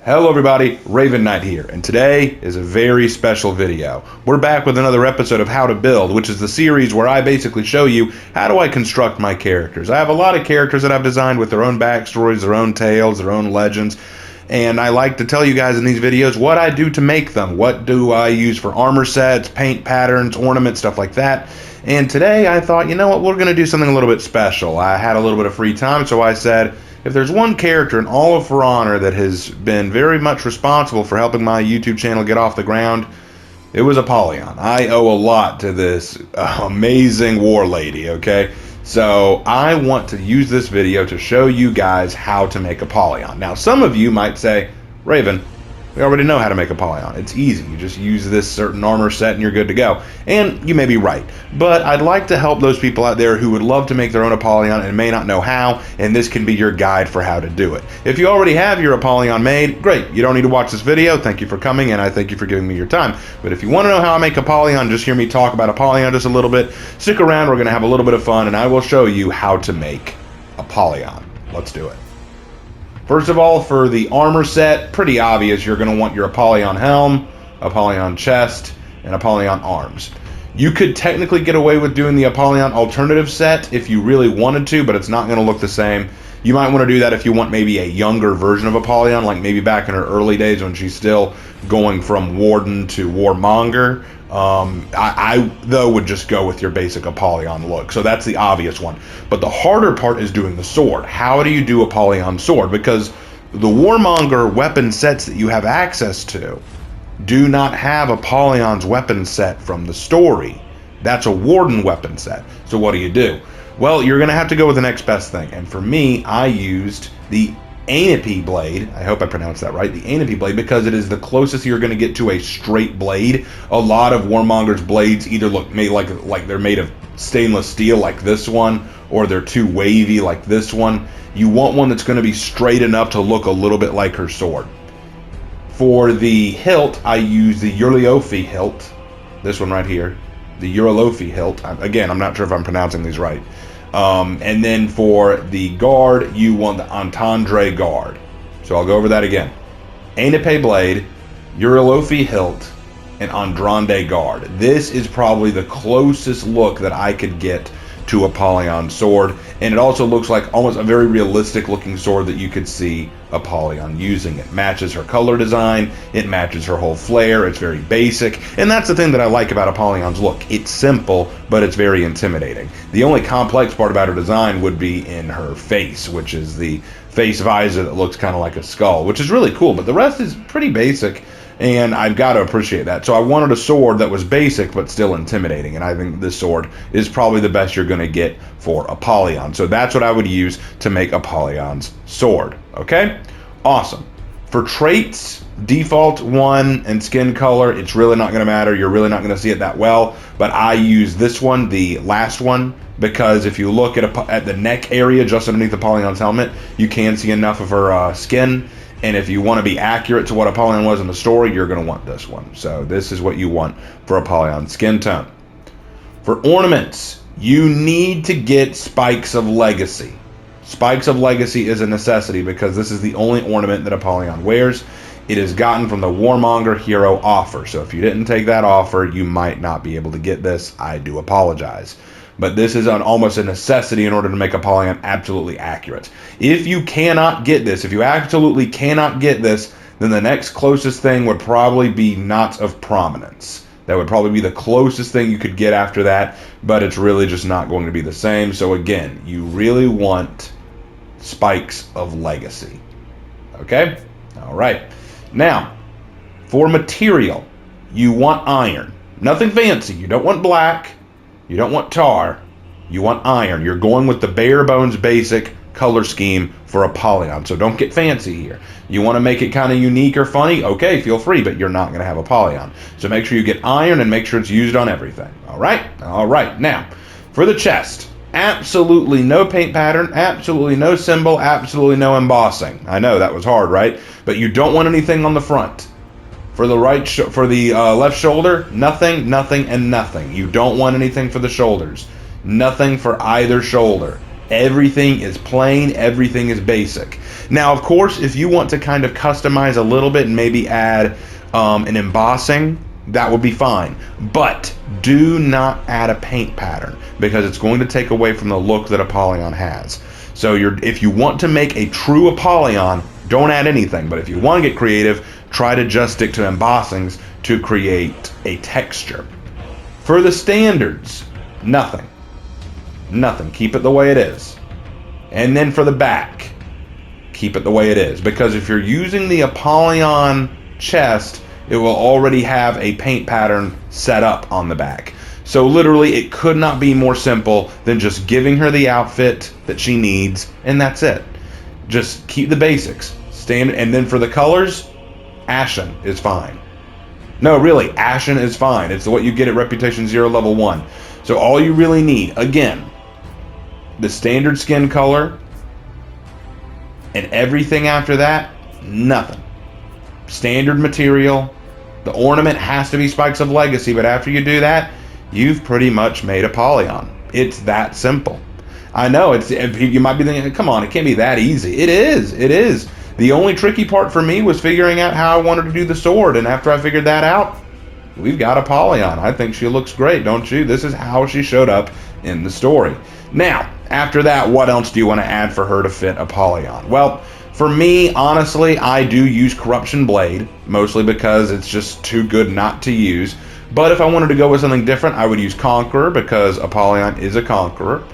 Hello everybody, Raven Knight here, and today is a very special video. We're back with another episode of How to Build, which is the series where I basically show you how do I construct my characters. I have a lot of characters that I've designed with their own backstories, their own tales, their own legends, and I like to tell you guys in these videos what I do to make them. What do I use for armor sets, paint patterns, ornaments, stuff like that. And today I thought, you know what, we're going to do something a little bit special. I had a little bit of free time, so I said, if there's one character in all of For Honor that has been very much responsible for helping my YouTube channel get off the ground, it was Apollyon. I owe a lot to this amazing war lady, okay? So I want to use this video to show you guys how to make Apollyon. Now, some of you might say, Raven, we already know how to make Apollyon. It's easy. You just use this certain armor set and you're good to go. And you may be right. But I'd like to help those people out there who would love to make their own Apollyon and may not know how, and this can be your guide for how to do it. If you already have your Apollyon made, great. You don't need to watch this video. Thank you for coming, and I thank you for giving me your time. But if you want to know how I make Apollyon, just hear me talk about Apollyon just a little bit. Stick around. We're going to have a little bit of fun, and I will show you how to make Apollyon. Let's do it. First of all, for the armor set, pretty obvious, you're going to want your Apollyon helm, Apollyon chest, and Apollyon arms. You could technically get away with doing the Apollyon alternative set if you really wanted to, but it's not going to look the same. You might want to do that if you want maybe a younger version of Apollyon, like maybe back in her early days when she's still going from Warden to Warmonger. I though would just go with your basic Apollyon look. So that's the obvious one. But the harder part is doing the sword. How do you do Apollyon sword? Because the Warmonger weapon sets that you have access to do not have Apollyon's weapon set from the story. That's a Warden weapon set. So what do? Well, you're going to have to go with the next best thing. And for me, I used the Anapi blade. I hope I pronounced that right. The Anapi blade, because it is the closest you're going to get to a straight blade. A lot of Warmonger's blades either look made like they're made of stainless steel like this one, or they're too wavy like this one. You want one that's going to be straight enough to look a little bit like her sword. For the hilt, I use the Urliofi hilt. This one right here. The Urlofi hilt. Again, I'm not sure if I'm pronouncing these right. And then for the guard, you want the Entendre guard. So I'll go over that again. Anape blade, Urlofi hilt, and Andrande guard. This is probably the closest look that I could get to Apollyon sword, and it also looks like almost a very realistic looking sword that you could see Apollyon using. It matches her color design, it matches her whole flair, it's very basic, and that's the thing that I like about Apollyon's look. It's simple, but it's very intimidating. The only complex part about her design would be in her face, which is the face visor that looks kind of like a skull, which is really cool, but the rest is pretty basic. And I've got to appreciate that. So I wanted a sword that was basic but still intimidating. And I think this sword is probably the best you're going to get for Apollyon. So that's what I would use to make Apollyon's sword. Okay? Awesome. For traits, default 1 and skin color, it's really not going to matter. You're really not going to see it that well. But I use this one, the last one, because if you look at the neck area just underneath Apollyon's helmet, you can see enough of her skin. And if you want to be accurate to what Apollyon was in the story, you're going to want this one. So this is what you want for Apollyon skin tone. For ornaments, you need to get Spikes of Legacy. Spikes of Legacy is a necessity because this is the only ornament that Apollyon wears. It is gotten from the Warmonger Hero offer. So if you didn't take that offer, you might not be able to get this. I do apologize. But this is almost a necessity in order to make Apollyon absolutely accurate. If you cannot get this, if you absolutely cannot get this, then the next closest thing would probably be Knot of Prominence. That would probably be the closest thing you could get after that, but it's really just not going to be the same. So again, you really want Spikes of Legacy. Okay? All right. Now, for material, you want iron. Nothing fancy. You don't want black. You don't want tar, you want iron. You're going with the bare bones basic color scheme for Apollyon, so don't get fancy here. You want to make it kind of unique or funny? Okay, feel free, but you're not going to have Apollyon. So make sure you get iron and make sure it's used on everything. All right? All right. Now, for the chest, absolutely no paint pattern, absolutely no symbol, absolutely no embossing. I know that was hard, right? But you don't want anything on the front. For the left shoulder, nothing, and nothing. You don't want anything for the shoulders. Nothing for either shoulder. Everything is plain, everything is basic. Now, of course, if you want to kind of customize a little bit and maybe add an embossing, that would be fine. But do not add a paint pattern, because it's going to take away from the look that Apollyon has. So if you want to make a true Apollyon, don't add anything. But if you want to get creative, try to just stick to embossings to create a texture. For the standards, nothing. Nothing. Keep it the way it is. And then for the back, keep it the way it is. Because if you're using the Apollyon chest, it will already have a paint pattern set up on the back. So literally, it could not be more simple than just giving her the outfit that she needs, and that's it. Just keep the basics. And then for the colors, Ashen is fine. No, really, Ashen is fine. It's what you get at Reputation 0 level 1. So all you really need, again, the standard skin color, and everything after that, nothing. Standard material. The ornament has to be Spikes of Legacy, but after you do that, you've pretty much made Apollyon. It's that simple. I know, you might be thinking, come on, it can't be that easy. It is, it is. The only tricky part for me was figuring out how I wanted to do the sword, and after I figured that out, we've got Apollyon. I think she looks great, don't you? This is how she showed up in the story. Now, after that, what else do you want to add for her to fit Apollyon? Well, for me, honestly, I do use Corruption Blade, mostly because it's just too good not to use. But if I wanted to go with something different, I would use Conqueror, because Apollyon is a Conqueror.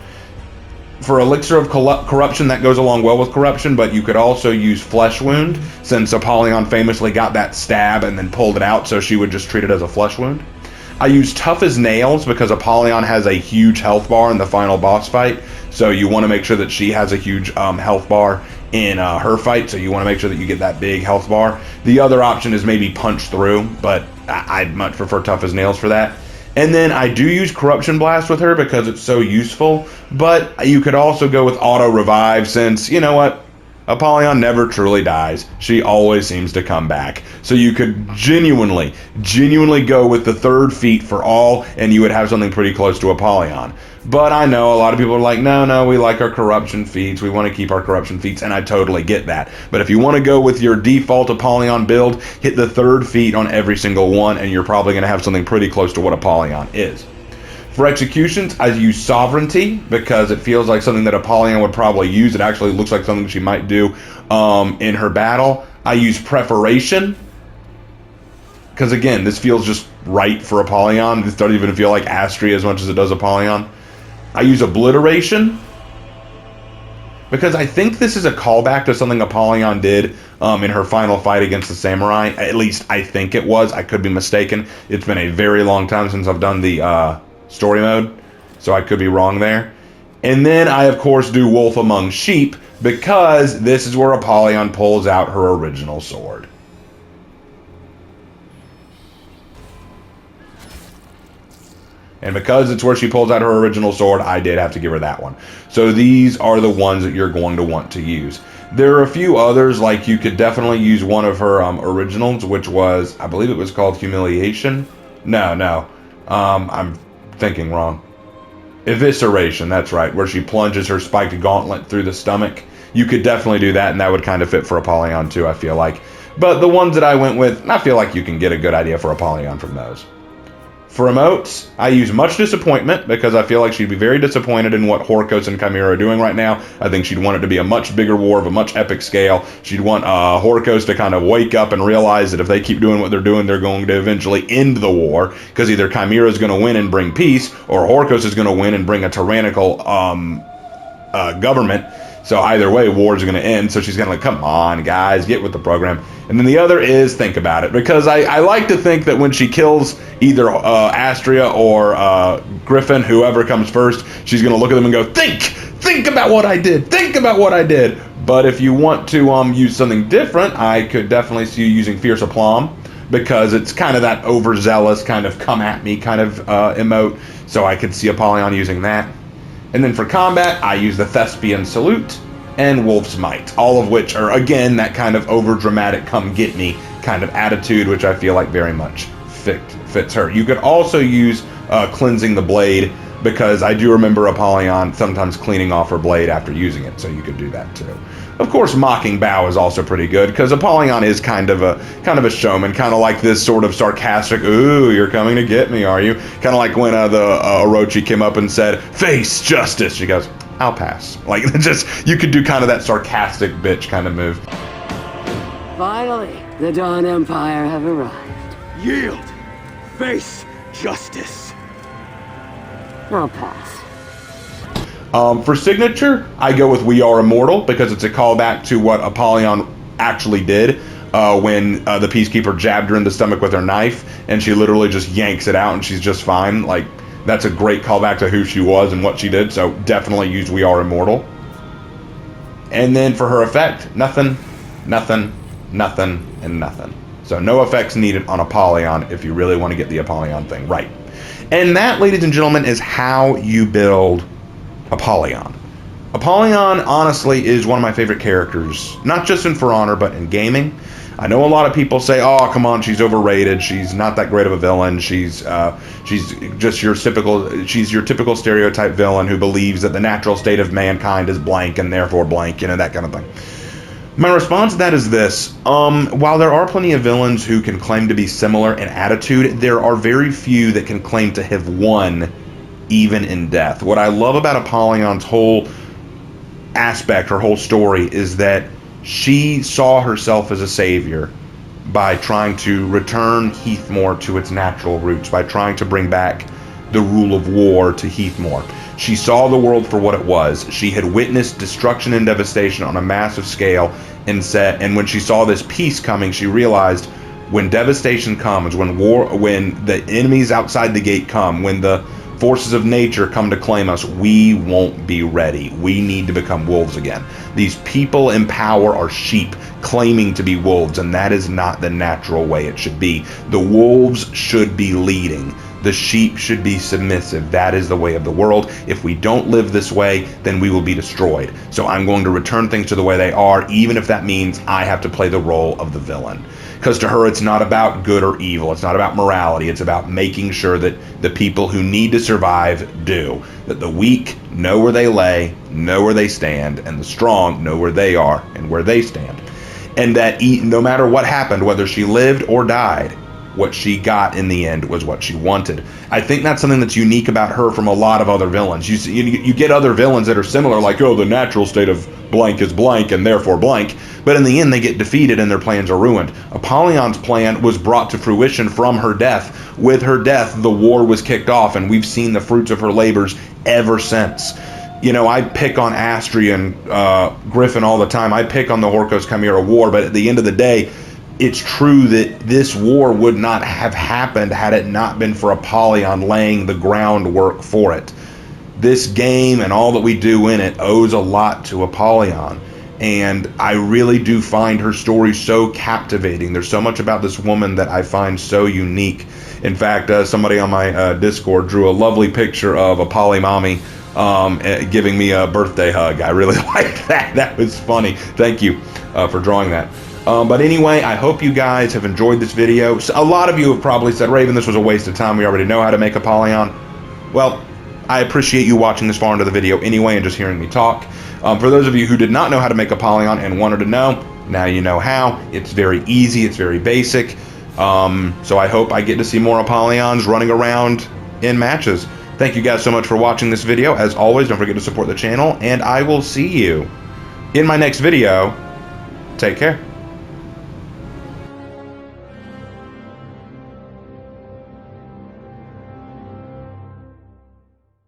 For Elixir of Corruption, that goes along well with Corruption, but you could also use Flesh Wound, since Apollyon famously got that stab and then pulled it out, so she would just treat it as a Flesh Wound. I use Tough as Nails because Apollyon has a huge health bar in the final boss fight, so you want to make sure that she has a huge health bar in her fight, so you want to make sure that you get that big health bar. The other option is maybe Punch Through, but I'd much prefer Tough as Nails for that. And then I do use Corruption Blast with her because it's so useful, but you could also go with Auto Revive, since, you know what, Apollyon never truly dies. She always seems to come back. So you could genuinely go with the third feat for all, and you would have something pretty close to Apollyon. But I know a lot of people are like, no, we like our corruption feats. We want to keep our corruption feats, and I totally get that. But if you want to go with your default Apollyon build, hit the third feat on every single one, and you're probably going to have something pretty close to what Apollyon is. For executions, I use Sovereignty because it feels like something that Apollyon would probably use. It actually looks like something she might do in her battle. I use Preparation because, again, this feels just right for Apollyon. This doesn't even feel like Astria as much as it does Apollyon. I use Obliteration because I think this is a callback to something Apollyon did in her final fight against the Samurai. At least I think it was. I could be mistaken. It's been a very long time since I've done the story mode, so I could be wrong there. And then I, of course, do Wolf Among Sheep because this is where Apollyon pulls out her original sword. And because it's where she pulls out her original sword, I did have to give her that one. So these are the ones that you're going to want to use. There are a few others, like you could definitely use one of her originals, which was, I believe it was called Humiliation. No, I'm thinking wrong. Evisceration, that's right, where she plunges her spiked gauntlet through the stomach. You could definitely do that, and that would kind of fit for Apollyon too, I feel like. But the ones that I went with, I feel like you can get a good idea for Apollyon from those. For emotes, I use Much Disappointment because I feel like she'd be very disappointed in what Horkos and Chimera are doing right now. I think she'd want it to be a much bigger war of a much epic scale. She'd want Horkos to kind of wake up and realize that if they keep doing what they're doing, they're going to eventually end the war, because either Chimera is going to win and bring peace, or Horkos is going to win and bring a tyrannical government. So either way, war's going to end. So she's going to like, come on, guys, get with the program. And then the other is Think About It, because I like to think that when she kills either Astria or Griffin, whoever comes first, she's going to look at them and go, think about what I did, think about what I did. But if you want to use something different, I could definitely see you using Fierce Aplomb, because it's kind of that overzealous kind of come at me kind of emote. So I could see Apollyon using that. And then for combat, I use the Thespian Salute and Wolf's Might, all of which are, again, that kind of over-dramatic come-get-me kind of attitude, which I feel like very much fits her. You could also use Cleansing the Blade, because I do remember Apollyon sometimes cleaning off her blade after using it, so you could do that too. Of course, mocking bow is also pretty good, because Apollyon is kind of a showman, kind of like this sort of sarcastic, "Ooh, you're coming to get me, are you?" Kind of like when the Orochi came up and said, "Face justice." She goes, "I'll pass." Like, just, you could do kind of that sarcastic bitch kind of move. Finally, the Dawn Empire have arrived. Yield! Face justice! I'll pass. For signature, I go with "We Are Immortal" because it's a callback to what Apollyon actually did when the Peacekeeper jabbed her in the stomach with her knife, and she literally just yanks it out and she's just fine. Like, that's a great callback to who she was and what she did, so definitely use "We Are Immortal." And then for her effect, nothing, nothing, nothing, and nothing. So no effects needed on Apollyon if you really want to get the Apollyon thing right. And that, ladies and gentlemen, is how you build Apollyon. Apollyon, honestly, is one of my favorite characters, not just in For Honor, but in gaming. I know a lot of people say, "Oh, come on, she's overrated. She's not that great of a villain. She's just your typical stereotype villain who believes that the natural state of mankind is blank and therefore blank," that kind of thing. My response to that is this. While there are plenty of villains who can claim to be similar in attitude, there are very few that can claim to have won even in death. What I love about Apollyon's whole aspect, her whole story, is that she saw herself as a savior by trying to return Heathmore to its natural roots, by trying to bring back the rule of war to Heathmore. She saw the world for what it was. She had witnessed destruction and devastation on a massive scale, and when she saw this peace coming, she realized when devastation comes, when the enemies outside the gate come, when the forces of nature come to claim us, we won't be ready. We need to become wolves again. These people in power are sheep claiming to be wolves, and that is not the natural way it should be. The wolves should be leading. The sheep should be submissive. That is the way of the world. If we don't live this way, then we will be destroyed. So I'm going to return things to the way they are, even if that means I have to play the role of the villain. Because to her, it's not about good or evil. It's not about morality. It's about making sure that the people who need to survive do. That the weak know where they lay, know where they stand, and the strong know where they are and where they stand. And that no matter what happened, whether she lived or died, what she got in the end was what she wanted. I think that's something that's unique about her from a lot of other villains. You get other villains that are similar, like, "Oh, the natural state of blank is blank and therefore blank," but in the end they get defeated and their plans are ruined. Apollyon's plan was brought to fruition from her death. With her death, the war was kicked off, and we've seen the fruits of her labors ever since. I pick on Astri and Griffin all the time. I pick on the Horkos Chimera War, but at the end of the day, it's true that this war would not have happened had it not been for Apollyon laying the groundwork for it. This game and all that we do in it owes a lot to Apollyon, and I really do find her story so captivating. There's so much about this woman that I find so unique. In fact, somebody on my Discord drew a lovely picture of Apollymami giving me a birthday hug. I really like that. That was funny. Thank you for drawing that. But anyway, I hope you guys have enjoyed this video. So a lot of you have probably said, "Raven, this was a waste of time. We already know how to make Apollyon." Well, I appreciate you watching this far into the video anyway and just hearing me talk. For those of you who did not know how to make Apollyon and wanted to know, now you know how. It's very easy. It's very basic. So I hope I get to see more Apollyons running around in matches. Thank you guys so much for watching this video. As always, don't forget to support the channel, and I will see you in my next video. Take care.